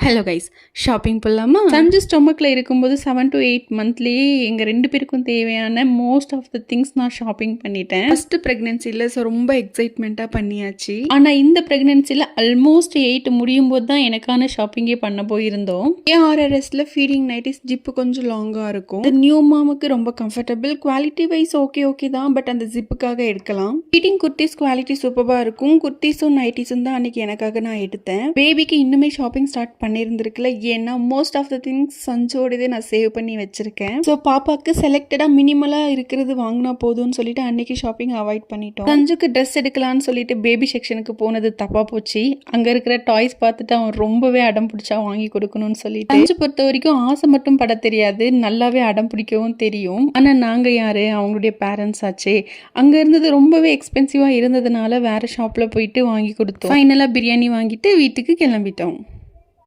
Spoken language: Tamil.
ஹலோ கைஸ், ஷாப்பிங் போகலாமா? சஞ்சு ஸ்டொமக்கில் இருக்கும்போது 7 to 8 மந்த்லேயே எங்கள் 2 பேருக்கும் தேவையான மோஸ்ட் ஆஃப் த திங்ஸ் நான் ஷாப்பிங் பண்ணிட்டேன். ஃபர்ஸ்ட் ப்ரெக்னென்சியில் ஸோ ரொம்ப எக்ஸைட்மெண்ட்டாக பண்ணியாச்சு. ஆனால் இந்த ப்ரெக்னென்சியில் ஆல்மோஸ்ட் 8 முடியும் போது தான் எனக்கான ஷாப்பிங்கே பண்ண போயிருந்தோம். ARRSல ஃபீடிங் நைட்டிஸ் ஜிப்பு கொஞ்சம் லாங்காக இருக்கும். நியூ மாமுக்கு ரொம்ப கம்ஃபர்டபுள், குவாலிட்டி வைஸ் ஓகே தான், பட் அந்த ஜிப்புக்காக எடுக்கலாம். ஃபீடிங் குர்த்திஸ் குவாலிட்டி சூப்பராக இருக்கும். குர்த்திஸும் நைட்டிஸும் தான் அன்னைக்கு எனக்காக நான் எடுத்தேன். பேபிக்கு இன்னுமே ஷாப்பிங் ஸ்டார்ட் பண்ணியிருந்திருக்குல, ஏன்னா மோஸ்ட் ஆஃப் த திங்ஸ் சஞ்சோடதே நான் சேவ் பண்ணி வச்சிருக்கேன். ஸோ பாப்பாக்கு செலக்டடா மினிமலா இருக்கிறது வாங்கினா போதும்னு சொல்லிட்டு அன்னைக்கு ஷாப்பிங் அவாய்ட் பண்ணிட்டோம். சஞ்சுக்கு ட்ரெஸ் எடுக்கலாம்னு சொல்லிட்டு பேபி செக்ஷனுக்கு போனது தப்பா போச்சு. அங்க இருக்கிற டாய்ஸ் பார்த்துட்டு அவன் ரொம்பவே அடம் பிடிச்சா வாங்கி கொடுக்கணும்னு சொல்லிட்டு. சஞ்சு பொறுத்த வரைக்கும் ஆசை மட்டும் பட தெரியாது, நல்லாவே அடம் பிடிக்கவும் தெரியும். ஆனா நாங்க யாரு, அவங்களுடைய பேரண்ட்ஸ் ஆச்சே. அங்க இருந்தது ரொம்பவே எக்ஸ்பென்சிவா இருந்ததுனால வேற ஷாப்ல போயிட்டு வாங்கி கொடுத்தோம். ஃபைனலா பிரியாணி வாங்கிட்டு வீட்டுக்கு கிளம்பிட்டோம்.